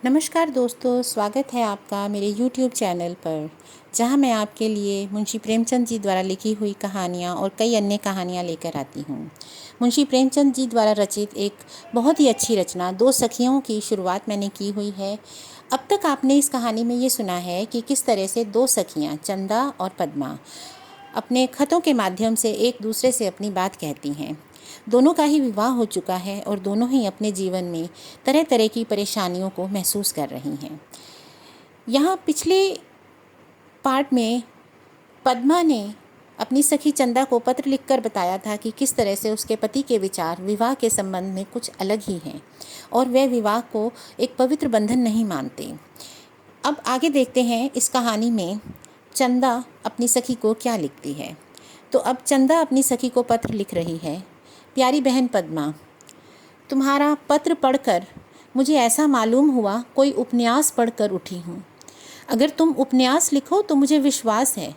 नमस्कार दोस्तों, स्वागत है आपका मेरे YouTube चैनल पर, जहां मैं आपके लिए मुंशी प्रेमचंद जी द्वारा लिखी हुई कहानियां और कई अन्य कहानियां लेकर आती हूं। मुंशी प्रेमचंद जी द्वारा रचित एक बहुत ही अच्छी रचना दो सखियों की शुरुआत मैंने की हुई है। अब तक आपने इस कहानी में ये सुना है कि किस तरह से दो सखियाँ चंदा और पद्मा अपने खतों के माध्यम से एक दूसरे से अपनी बात कहती हैं। दोनों का ही विवाह हो चुका है और दोनों ही अपने जीवन में तरह तरह की परेशानियों को महसूस कर रही हैं। यहाँ पिछले पार्ट में पद्मा ने अपनी सखी चंदा को पत्र लिखकर बताया था कि किस तरह से उसके पति के विचार विवाह के संबंध में कुछ अलग ही हैं और वह विवाह को एक पवित्र बंधन नहीं मानते। अब आगे देखते हैं इस कहानी में चंदा अपनी सखी को क्या लिखती है। तो अब चंदा अपनी सखी को पत्र लिख रही है। प्यारी बहन पद्मा, तुम्हारा पत्र पढ़कर मुझे ऐसा मालूम हुआ कोई उपन्यास पढ़कर उठी हूँ। अगर तुम उपन्यास लिखो तो मुझे विश्वास है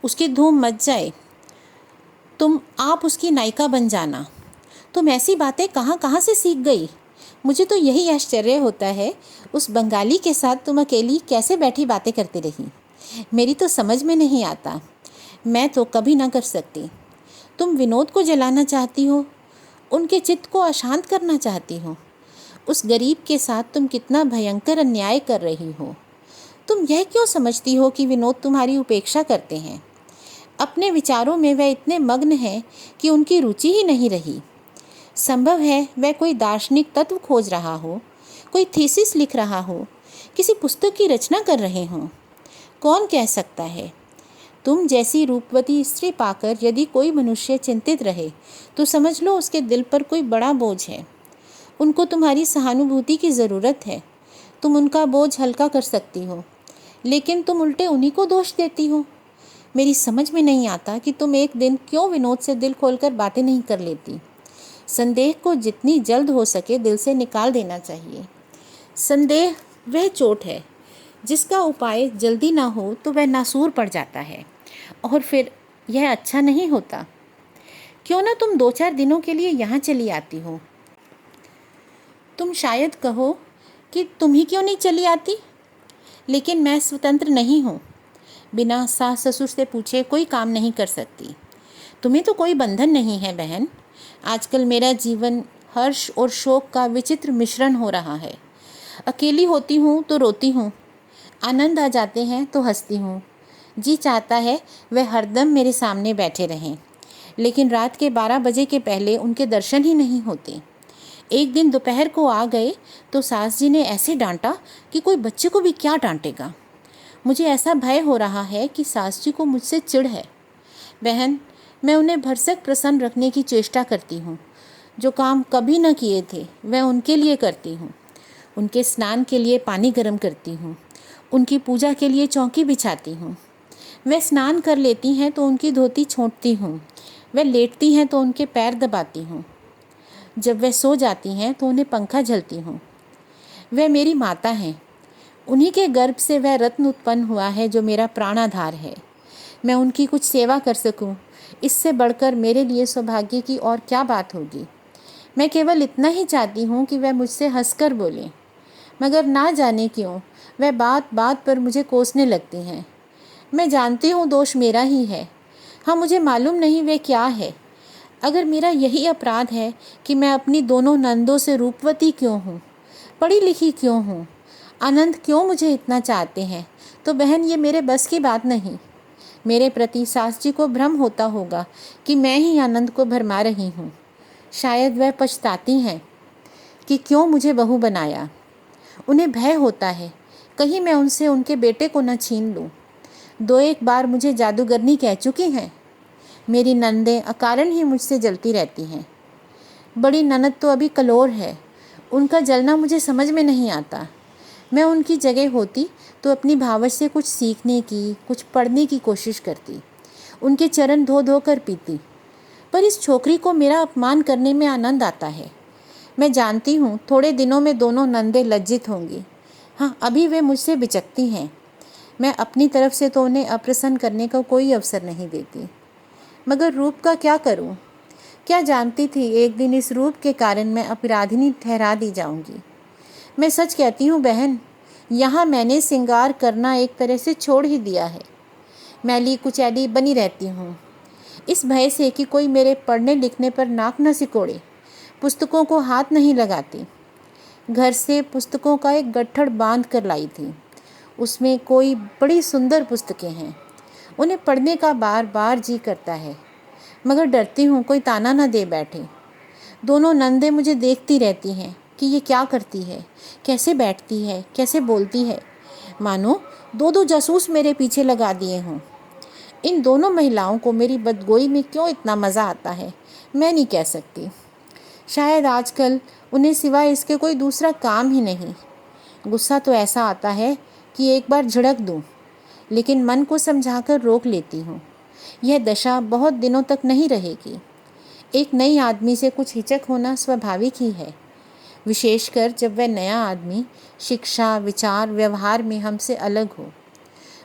उसकी धूम मच जाए, तुम आप उसकी नायिका बन जाना। तुम ऐसी बातें कहाँ कहाँ से सीख गई? मुझे तो यही आश्चर्य होता है, उस बंगाली के साथ तुम अकेली कैसे बैठी बातें करती रही। मेरी तो समझ में नहीं आता। मैं तो कभी ना कर सकती। तुम विनोद को जलाना चाहती हो, उनके चित्त को अशांत करना चाहती हो। उस गरीब के साथ तुम कितना भयंकर अन्याय कर रही हो। तुम यह क्यों समझती हो कि विनोद तुम्हारी उपेक्षा करते हैं? अपने विचारों में वह इतने मग्न हैं कि उनकी रुचि ही नहीं रही। संभव है वह कोई दार्शनिक तत्व खोज रहा हो, कोई थीसिस लिख रहा हो, किसी पुस्तक की रचना कर रहे हों। कौन कह सकता है? तुम जैसी रूपवती स्त्री पाकर यदि कोई मनुष्य चिंतित रहे तो समझ लो उसके दिल पर कोई बड़ा बोझ है। उनको तुम्हारी सहानुभूति की ज़रूरत है। तुम उनका बोझ हल्का कर सकती हो, लेकिन तुम उल्टे उन्हीं को दोष देती हो। मेरी समझ में नहीं आता कि तुम एक दिन क्यों विनोद से दिल खोलकर बातें नहीं कर लेती। संदेह को जितनी जल्द हो सके दिल से निकाल देना चाहिए। संदेह वह चोट है जिसका उपाय जल्दी ना हो तो वह नासूर पड़ जाता है और फिर यह अच्छा नहीं होता। क्यों ना तुम 2-4 दिनों के लिए यहाँ चली आती हो। तुम शायद कहो कि तुम ही क्यों नहीं चली आती, लेकिन मैं स्वतंत्र नहीं हूँ। बिना सास ससुर से पूछे कोई काम नहीं कर सकती। तुम्हें तो कोई बंधन नहीं है बहन। आजकल मेरा जीवन हर्ष और शोक का विचित्र मिश्रण हो रहा है। अकेली होती हूँ तो रोती हूँ, आनंद आ जाते हैं तो हंसती हूँ। जी चाहता है वह हरदम मेरे सामने बैठे रहें, लेकिन रात के 12 बजे के पहले उनके दर्शन ही नहीं होते। एक दिन दोपहर को आ गए तो सास जी ने ऐसे डांटा कि कोई बच्चे को भी क्या डांटेगा। मुझे ऐसा भय हो रहा है कि सास जी को मुझसे चिढ़ है। बहन, मैं उन्हें भरसक प्रसन्न रखने की चेष्टा करती हूँ। जो काम कभी न किए थे वह उनके लिए करती हूँ। उनके स्नान के लिए पानी गर्म करती हूँ, उनकी पूजा के लिए चौकी बिछाती हूँ। वह स्नान कर लेती हैं तो उनकी धोती छोंटती हूँ, वह लेटती हैं तो उनके पैर दबाती हूँ। जब वह सो जाती हैं तो उन्हें पंखा झलती हूँ। वह मेरी माता हैं। उन्हीं के गर्भ से वह रत्न उत्पन्न हुआ है जो मेरा प्राणाधार है। मैं उनकी कुछ सेवा कर सकूं, इससे बढ़कर मेरे लिए सौभाग्य की और क्या बात होगी। मैं केवल इतना ही चाहती हूँ कि वह मुझसे हंसकर बोलें, मगर ना जाने क्यों वह बात बात पर मुझे कोसने लगती हैं। मैं जानती हूँ दोष मेरा ही है। हाँ, मुझे मालूम नहीं वे क्या है। अगर मेरा यही अपराध है कि मैं अपनी दोनों नंदों से रूपवती क्यों हूँ, पढ़ी लिखी क्यों हूँ, आनंद क्यों मुझे इतना चाहते हैं, तो बहन ये मेरे बस की बात नहीं। मेरे प्रति सास जी को भ्रम होता होगा कि मैं ही आनंद को भरमा रही हूँ। शायद वह पछताती हैं कि क्यों मुझे बहू बनाया। उन्हें भय होता है कहीं मैं उनसे उनके बेटे को न छीन लूँ। 2-1 बार मुझे जादूगरनी कह चुकी हैं। मेरी नंदें अकारण ही मुझसे जलती रहती हैं। बड़ी ननद तो अभी कलोर है, उनका जलना मुझे समझ में नहीं आता। मैं उनकी जगह होती तो अपनी भावच से कुछ सीखने की, कुछ पढ़ने की कोशिश करती, उनके चरण धो धो कर पीती। पर इस छोकरी को मेरा अपमान करने में आनंद आता है। मैं जानती हूँ थोड़े दिनों में दोनों नंदें लज्जित होंगी। हाँ, अभी वे मुझसे बिचकती हैं। मैं अपनी तरफ से तो उन्हें अप्रसन्न करने का कोई अवसर नहीं देती, मगर रूप का क्या करूँ? क्या जानती थी एक दिन इस रूप के कारण मैं अपराधिनी ठहरा दी जाऊंगी। मैं सच कहती हूँ बहन, यहाँ मैंने श्रृंगार करना एक तरह से छोड़ ही दिया है। मैली कुचैली बनी रहती हूँ, इस भय से कि कोई मेरे पढ़ने लिखने पर नाक न सिकोड़े। पुस्तकों को हाथ नहीं लगाती। घर से पुस्तकों का एक गट्ठड़ बांध कर लाई थी। उसमें कोई बड़ी सुंदर पुस्तकें हैं। उन्हें पढ़ने का बार बार जी करता है, मगर डरती हूँ कोई ताना न दे बैठे। दोनों नंदे मुझे देखती रहती हैं कि ये क्या करती है, कैसे बैठती है, कैसे बोलती है, मानो दो दो जासूस मेरे पीछे लगा दिए हों। इन दोनों महिलाओं को मेरी बदगोई में क्यों इतना मज़ा आता है, मैं नहीं कह सकती। शायद आजकल उन्हें सिवाय इसके कोई दूसरा काम ही नहीं। गुस्सा तो ऐसा आता है कि एक बार झिड़क दूं, लेकिन मन को समझाकर रोक लेती हूँ। यह दशा बहुत दिनों तक नहीं रहेगी। एक नई आदमी से कुछ हिचक होना स्वाभाविक ही है, विशेषकर जब वह नया आदमी शिक्षा, विचार, व्यवहार में हमसे अलग हो।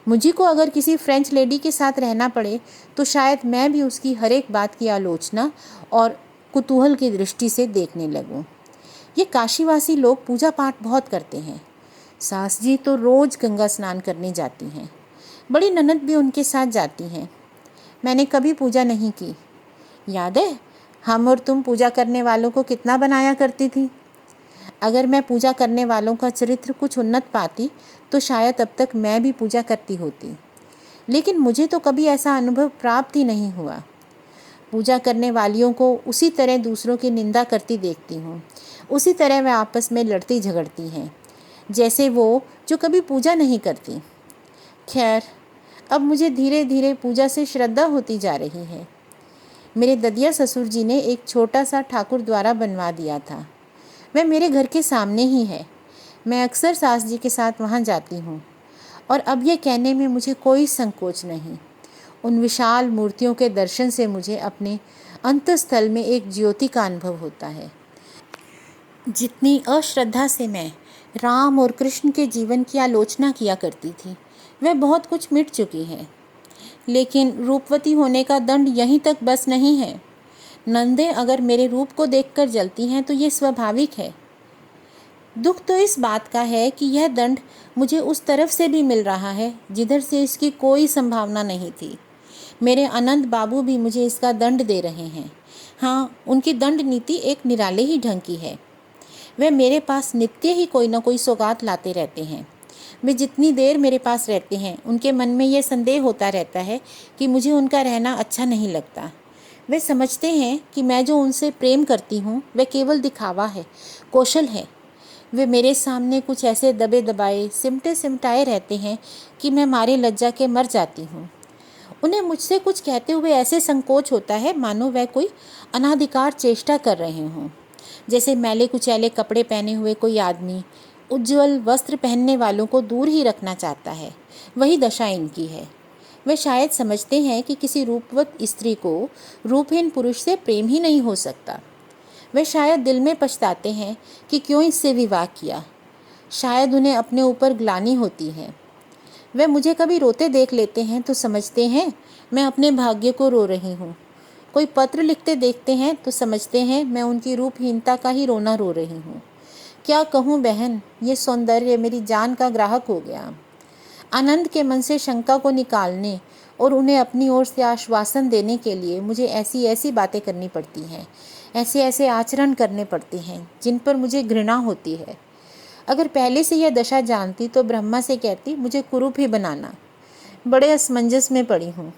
मुझे को अगर किसी फ्रेंच लेडी के साथ रहना पड़े तो शायद मैं भी उसकी हर एक बात की आलोचना और कुतूहल की दृष्टि से देखने लगूं। ये काशीवासी लोग पूजा पाठ बहुत करते हैं। सास जी तो रोज़ गंगा स्नान करने जाती हैं। बड़ी ननद भी उनके साथ जाती हैं। मैंने कभी पूजा नहीं की। याद है हम और तुम पूजा करने वालों को कितना बनाया करती थी। अगर मैं पूजा करने वालों का चरित्र कुछ उन्नत पाती तो शायद अब तक मैं भी पूजा करती होती, लेकिन मुझे तो कभी ऐसा अनुभव प्राप्त ही नहीं हुआ। पूजा करने वालियों को उसी तरह दूसरों की निंदा करती देखती हूँ। उसी तरह वे आपस में लड़ती झगड़ती हैं जैसे वो जो कभी पूजा नहीं करती। खैर, अब मुझे धीरे धीरे पूजा से श्रद्धा होती जा रही है। मेरे ददिया ससुर जी ने एक छोटा सा ठाकुर द्वारा बनवा दिया था। वह मेरे घर के सामने ही है। मैं अक्सर सास जी के साथ वहाँ जाती हूँ और अब यह कहने में मुझे कोई संकोच नहीं। उन विशाल मूर्तियों के दर्शन से मुझे अपने अंतस्थल में एक ज्योति का अनुभव होता है। जितनी अश्रद्धा से मैं राम और कृष्ण के जीवन की आलोचना किया करती थी, वह बहुत कुछ मिट चुकी है। लेकिन रूपवती होने का दंड यहीं तक बस नहीं है। नंदे अगर मेरे रूप को देखकर जलती हैं तो ये स्वाभाविक है। दुख तो इस बात का है कि यह दंड मुझे उस तरफ से भी मिल रहा है जिधर से इसकी कोई संभावना नहीं थी। मेरे अनंत बाबू भी मुझे इसका दंड दे रहे हैं। हाँ, उनकी दंड नीति एक निराले ही ढंग की है। वे मेरे पास नित्य ही कोई न कोई सौगात लाते रहते हैं। वे जितनी देर मेरे पास रहते हैं उनके मन में यह संदेह होता रहता है कि मुझे उनका रहना अच्छा नहीं लगता। वे समझते हैं कि मैं जो उनसे प्रेम करती हूँ वह केवल दिखावा है, कौशल है। वे मेरे सामने कुछ ऐसे दबे दबाए, सिमटे सिमटाए रहते हैं कि मैं मारे लज्जा के मर जाती हूँ। उन्हें मुझसे कुछ कहते हुए ऐसे संकोच होता है मानो वह कोई अनाधिकार चेष्टा कर रहे हों। जैसे मैले कुचैले कपड़े पहने हुए कोई आदमी उज्ज्वल वस्त्र पहनने वालों को दूर ही रखना चाहता है, वही दशा इनकी है। वे शायद समझते हैं कि किसी रूपवत स्त्री को रूपहीन पुरुष से प्रेम ही नहीं हो सकता। वे शायद दिल में पछताते हैं कि क्यों इससे विवाह किया। शायद उन्हें अपने ऊपर ग्लानि होती है। वे मुझे कभी रोते देख लेते हैं तो समझते हैं मैं अपने भाग्य को रो रही हूँ। कोई पत्र लिखते देखते हैं तो समझते हैं मैं उनकी रूपहीनता का ही रोना रो रही हूँ। क्या कहूँ बहन, ये सौंदर्य मेरी जान का ग्राहक हो गया। आनंद के मन से शंका को निकालने और उन्हें अपनी ओर से आश्वासन देने के लिए मुझे ऐसी ऐसी बातें करनी पड़ती हैं, ऐसे ऐसे आचरण करने पड़ते हैं जिन पर मुझे घृणा होती है। अगर पहले से यह दशा जानती तो ब्रह्मा से कहती मुझे कुरूप ही बनाना। बड़े असमंजस में पड़ी हूँ।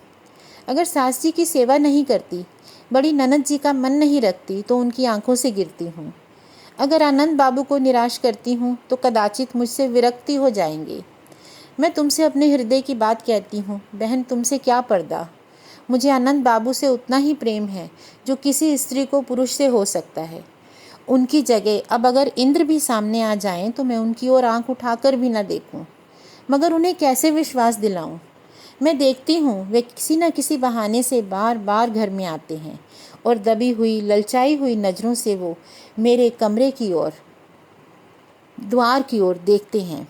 अगर सास जी की सेवा नहीं करती, बड़ी ननद जी का मन नहीं रखती तो उनकी आंखों से गिरती हूँ। अगर आनंद बाबू को निराश करती हूँ तो कदाचित मुझसे विरक्ति हो जाएंगे। मैं तुमसे अपने हृदय की बात कहती हूँ बहन, तुमसे क्या पर्दा। मुझे आनंद बाबू से उतना ही प्रेम है जो किसी स्त्री को पुरुष से हो सकता है। उनकी जगह अब अगर इंद्र भी सामने आ जाएं तो मैं उनकी ओर आंख उठाकर भी न देखूं। मगर उन्हें कैसे विश्वास दिलाऊं। मैं देखती हूँ वे किसी न किसी बहाने से बार बार घर में आते हैं और दबी हुई ललचाई हुई नज़रों से वो मेरे कमरे की ओर, द्वार की ओर देखते हैं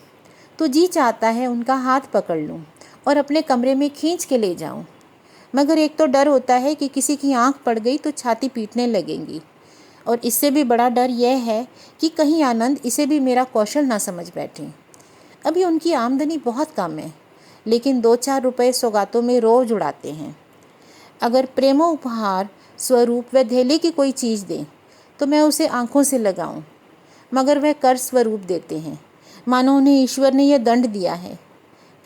तो जी चाहता है उनका हाथ पकड़ लूं और अपने कमरे में खींच के ले जाऊं। मगर एक तो डर होता है कि किसी की आंख पड़ गई तो छाती पीटने लगेंगी, और इससे भी बड़ा डर यह है कि कहीं आनंद इसे भी मेरा कौशल ना समझ बैठे। अभी उनकी आमदनी बहुत कम है, लेकिन 2-4 रुपए सौगातों में रोज उड़ाते हैं। अगर प्रेमो उपहार स्वरूप वह धेले की कोई चीज़ दें तो मैं उसे आंखों से लगाऊं, मगर वह कर स्वरूप देते हैं, मानो उन्हें ईश्वर ने यह दंड दिया है।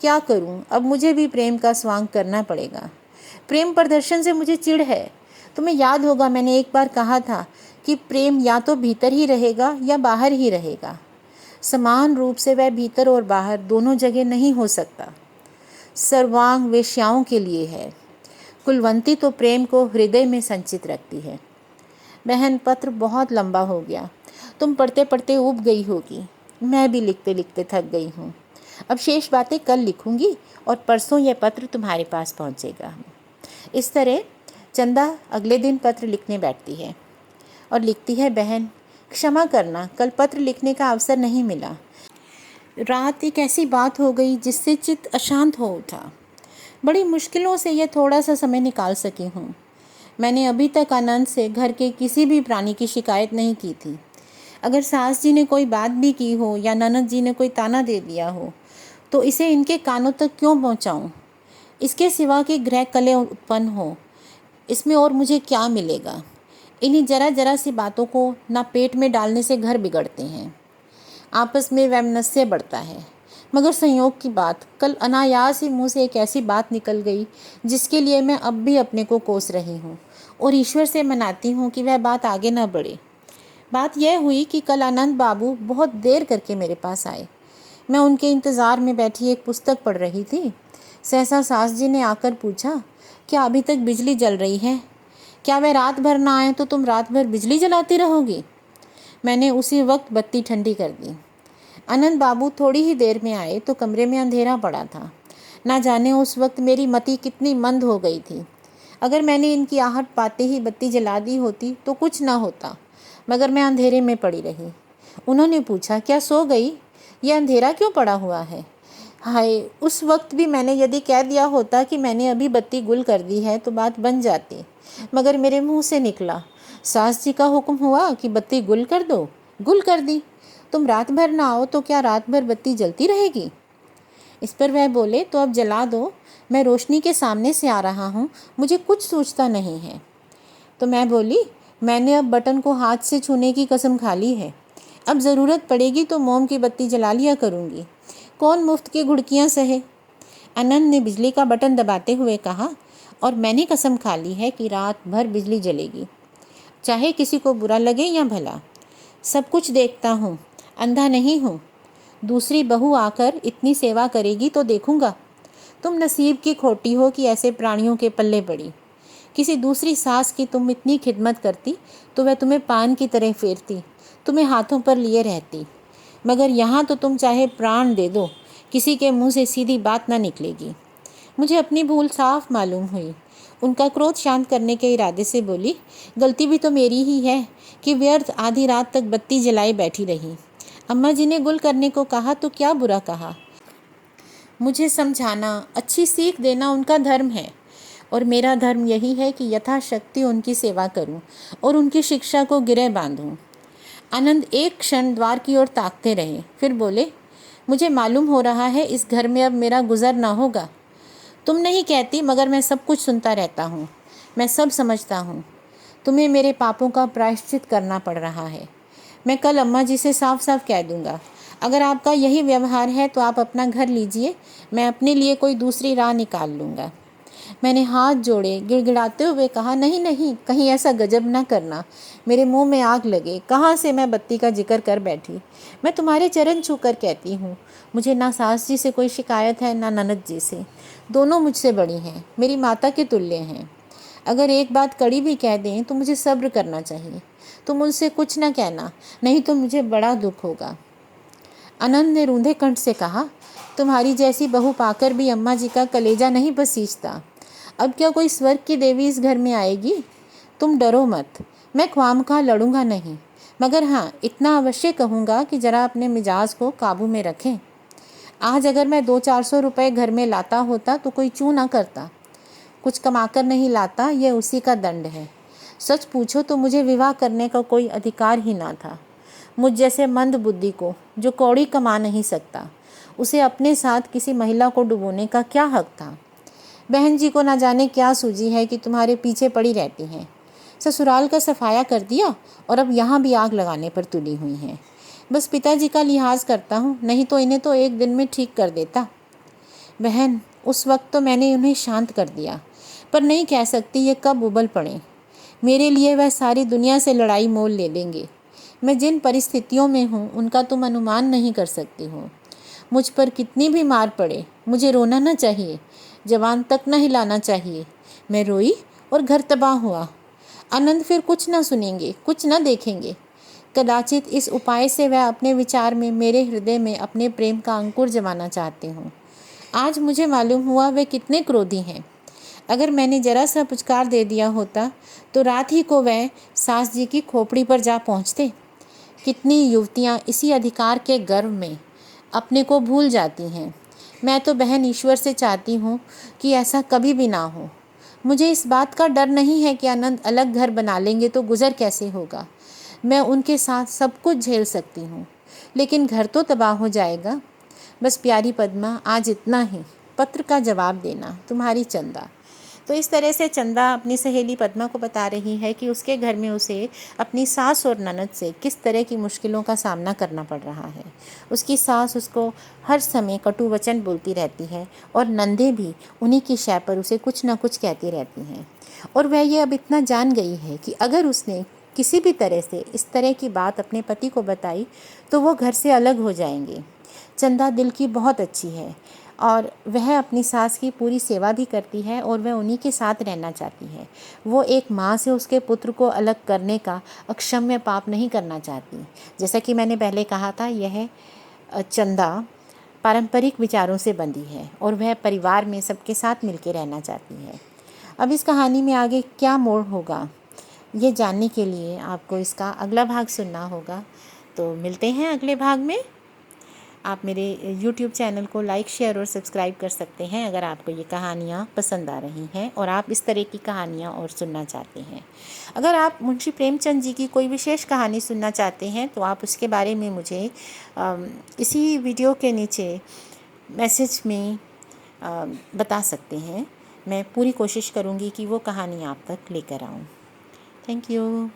क्या करूं, अब मुझे भी प्रेम का स्वांग करना पड़ेगा। प्रेम प्रदर्शन से मुझे चिढ़ है। तुम्हें याद होगा मैंने एक बार कहा था कि प्रेम या तो भीतर ही रहेगा या बाहर ही रहेगा। समान रूप से वह भीतर और बाहर दोनों जगह नहीं हो सकता। सर्वांग वेश्याओं के लिए है। कुलवंती तो प्रेम को हृदय में संचित रखती है। बहन, पत्र बहुत लंबा हो गया, तुम पढ़ते पढ़ते ऊब गई होगी। मैं भी लिखते लिखते थक गई हूँ। अब शेष बातें कल लिखूंगी और परसों यह पत्र तुम्हारे पास पहुँचेगा। इस तरह चंदा अगले दिन पत्र लिखने बैठती है और लिखती है, बहन क्षमा करना, कल पत्र लिखने का अवसर नहीं मिला। रात एक ऐसी बात हो गई जिससे चित्त अशांत हो उठा। बड़ी मुश्किलों से यह थोड़ा सा समय निकाल सकी हूँ। मैंने अभी तक आनंद से घर के किसी भी प्राणी की शिकायत नहीं की थी। अगर सास जी ने कोई बात भी की हो या ननद जी ने कोई ताना दे दिया हो तो इसे इनके कानों तक क्यों पहुँचाऊँ? इसके सिवा कि गृह कलह उत्पन्न हो, इसमें और मुझे क्या मिलेगा? इन्हीं जरा जरा सी बातों को ना पेट में डालने से घर बिगड़ते हैं। आपस में वैमनस्य बढ़ता है। मगर संयोग की बात, कल अनायास ही मुँह से एक ऐसी बात निकल गई जिसके लिए मैं अब भी अपने को कोस रही हूँ और ईश्वर से मनाती हूँ कि वह बात आगे न बढ़े। बात यह हुई कि कल आनंद बाबू बहुत देर करके मेरे पास आए। मैं उनके इंतज़ार में बैठी एक पुस्तक पढ़ रही थी। सहसा सास जी ने आकर पूछा, क्या अभी तक बिजली जल रही है? क्या वह रात भर ना आए तो तुम रात भर बिजली जलाती रहोगी? मैंने उसी वक्त बत्ती ठंडी कर दी। आनंद बाबू थोड़ी ही देर में आए तो कमरे में अंधेरा पड़ा था। ना जाने उस वक्त मेरी मति कितनी मंद हो गई थी। अगर मैंने इनकी आहट पाते ही बत्ती जला दी होती तो कुछ ना होता, मगर मैं अंधेरे में पड़ी रही। उन्होंने पूछा, क्या सो गई? यह अंधेरा क्यों पड़ा हुआ है? हाय, उस वक्त भी मैंने यदि कह दिया होता कि मैंने अभी बत्ती गुल कर दी है तो बात बन जाती, मगर मेरे मुंह से निकला, सास जी का हुक्म हुआ कि बत्ती गुल कर दो, गुल कर दी। तुम रात भर ना आओ तो क्या रात भर बत्ती जलती रहेगी? इस पर वह बोले, तो अब जला दो, मैं रोशनी के सामने से आ रहा हूँ, मुझे कुछ सूझता नहीं है। तो मैं बोली, मैंने अब बटन को हाथ से छूने की कसम खा ली है। अब ज़रूरत पड़ेगी तो मोम की बत्ती जला लिया करूँगी, कौन मुफ्त की घुड़कियाँ सहे। आनंद ने बिजली का बटन दबाते हुए कहा, और मैंने कसम खा ली है कि रात भर बिजली जलेगी, चाहे किसी को बुरा लगे या भला। सब कुछ देखता हूँ, अंधा नहीं हूँ। दूसरी बहू आकर इतनी सेवा करेगी तो देखूँगा। तुम नसीब की खोटी हो कि ऐसे प्राणियों के पल्ले पड़ी। किसी दूसरी सास की तुम इतनी खिदमत करती तो वह तुम्हें पान की तरह फेरती, तुम्हें हाथों पर लिए रहती। मगर यहाँ तो तुम चाहे प्राण दे दो, किसी के मुंह से सीधी बात ना निकलेगी। मुझे अपनी भूल साफ मालूम हुई। उनका क्रोध शांत करने के इरादे से बोली, गलती भी तो मेरी ही है कि व्यर्थ आधी रात तक बत्ती जलाई बैठी रही। अम्मा जी ने गुल करने को कहा तो क्या बुरा कहा? मुझे समझाना, अच्छी सीख देना उनका धर्म है, और मेरा धर्म यही है कि यथाशक्ति उनकी सेवा करूं और उनकी शिक्षा को गिरह बांधूं। आनंद एक क्षण द्वार की ओर ताकते रहे, फिर बोले, मुझे मालूम हो रहा है इस घर में अब मेरा गुजर ना होगा। तुम नहीं कहती, मगर मैं सब कुछ सुनता रहता हूँ, मैं सब समझता हूँ। तुम्हें मेरे पापों का प्रायश्चित करना पड़ रहा है। मैं कल अम्मा जी से साफ साफ कह दूँगा। अगर आपका यही व्यवहार है तो आप अपना घर लीजिए, मैं अपने लिए कोई दूसरी राह निकाल लूँगा। मैंने हाथ जोड़े, गिड़गिड़ाते हुए कहा, नहीं नहीं, कहीं ऐसा गजब ना करना, मेरे मुंह में आग लगे। कहाँ से मैं बत्ती का जिक्र कर बैठी। मैं तुम्हारे चरण छूकर कहती हूँ, मुझे ना सास जी से कोई शिकायत है ना ननद जी से। दोनों मुझसे बड़ी हैं, मेरी माता के तुल्य हैं। अगर एक बात कड़ी भी कह दें तो मुझे सब्र करना चाहिए। तुम उनसे कुछ ना कहना, नहीं तो मुझे बड़ा दुख होगा। आनंद ने रूंधे कंठ से कहा, तुम्हारी जैसी बहू पाकर भी अम्मा जी का कलेजा नहीं बसीजता। अब क्या कोई स्वर्ग की देवी इस घर में आएगी? तुम डरो मत, मैं ख्वामखा लड़ूंगा नहीं, मगर हाँ इतना अवश्य कहूँगा कि ज़रा अपने मिजाज को काबू में रखें। आज अगर मैं 200-400 रुपये घर में लाता होता तो कोई चू ना करता। कुछ कमाकर नहीं लाता, यह उसी का दंड है। सच पूछो तो मुझे विवाह करने का कोई अधिकार ही ना था। मुझ जैसे मंद बुद्धि को, जो कौड़ी कमा नहीं सकता, उसे अपने साथ किसी महिला को डुबोने का क्या हक था। बहन जी को ना जाने क्या सूझी है कि तुम्हारे पीछे पड़ी रहती हैं। ससुराल का सफाया कर दिया और अब यहाँ भी आग लगाने पर तुली हुई हैं। बस पिताजी का लिहाज करता हूँ, नहीं तो इन्हें तो एक दिन में ठीक कर देता। बहन, उस वक्त तो मैंने उन्हें शांत कर दिया, पर नहीं कह सकती ये कब उबल पड़े। मेरे लिए वह सारी दुनिया से लड़ाई मोल ले लेंगे। मैं जिन परिस्थितियों में हूँ उनका तुम अनुमान नहीं कर सकती हो। मुझ पर कितनी भी मार पड़े, मुझे रोना न चाहिए, जवान तक न हिलाना चाहिए। मैं रोई और घर तबाह हुआ। आनंद फिर कुछ न सुनेंगे, कुछ न देखेंगे। कदाचित इस उपाय से वह अपने विचार में मेरे हृदय में अपने प्रेम का अंकुर जमाना चाहते हों। आज मुझे मालूम हुआ वे कितने क्रोधी हैं। अगर मैंने जरा सा पुचकार दे दिया होता तो रात ही को वह सास जी की खोपड़ी पर जा पहुँचते। कितनी युवतियाँ इसी अधिकार के गर्व में अपने को भूल जाती हैं। मैं तो बहन ईश्वर से चाहती हूँ कि ऐसा कभी भी ना हो। मुझे इस बात का डर नहीं है कि आनंद अलग घर बना लेंगे तो गुज़र कैसे होगा। मैं उनके साथ सब कुछ झेल सकती हूँ, लेकिन घर तो तबाह हो जाएगा। बस प्यारी पद्मा, आज इतना ही। पत्र का जवाब देना, तुम्हारी चंदा। तो इस तरह से चंदा अपनी सहेली पद्मा को बता रही है कि उसके घर में उसे अपनी सास और ननद से किस तरह की मुश्किलों का सामना करना पड़ रहा है। उसकी सास उसको हर समय कटु वचन बोलती रहती है और नंदे भी उन्हीं की शय पर उसे कुछ ना कुछ कहती रहती हैं। और वह ये अब इतना जान गई है कि अगर उसने किसी भी तरह से इस तरह की बात अपने पति को बताई तो वो घर से अलग हो जाएंगे। चंदा दिल की बहुत अच्छी है और वह अपनी सास की पूरी सेवा भी करती है और वह उन्हीं के साथ रहना चाहती है। वो एक माँ से उसके पुत्र को अलग करने का अक्षम्य पाप नहीं करना चाहती। जैसा कि मैंने पहले कहा था, यह चंदा पारंपरिक विचारों से बंधी है और वह परिवार में सबके साथ मिलकर रहना चाहती है। अब इस कहानी में आगे क्या मोड़ होगा, ये जानने के लिए आपको इसका अगला भाग सुनना होगा। तो मिलते हैं अगले भाग में। आप मेरे YouTube चैनल को लाइक, शेयर और सब्सक्राइब कर सकते हैं अगर आपको ये कहानियाँ पसंद आ रही हैं और आप इस तरह की कहानियाँ और सुनना चाहते हैं। अगर आप मुंशी प्रेमचंद जी की कोई विशेष कहानी सुनना चाहते हैं तो आप उसके बारे में मुझे इसी वीडियो के नीचे मैसेज में बता सकते हैं। मैं पूरी कोशिश करूँगी कि वो कहानी आप तक लेकर आऊँ। Thank you.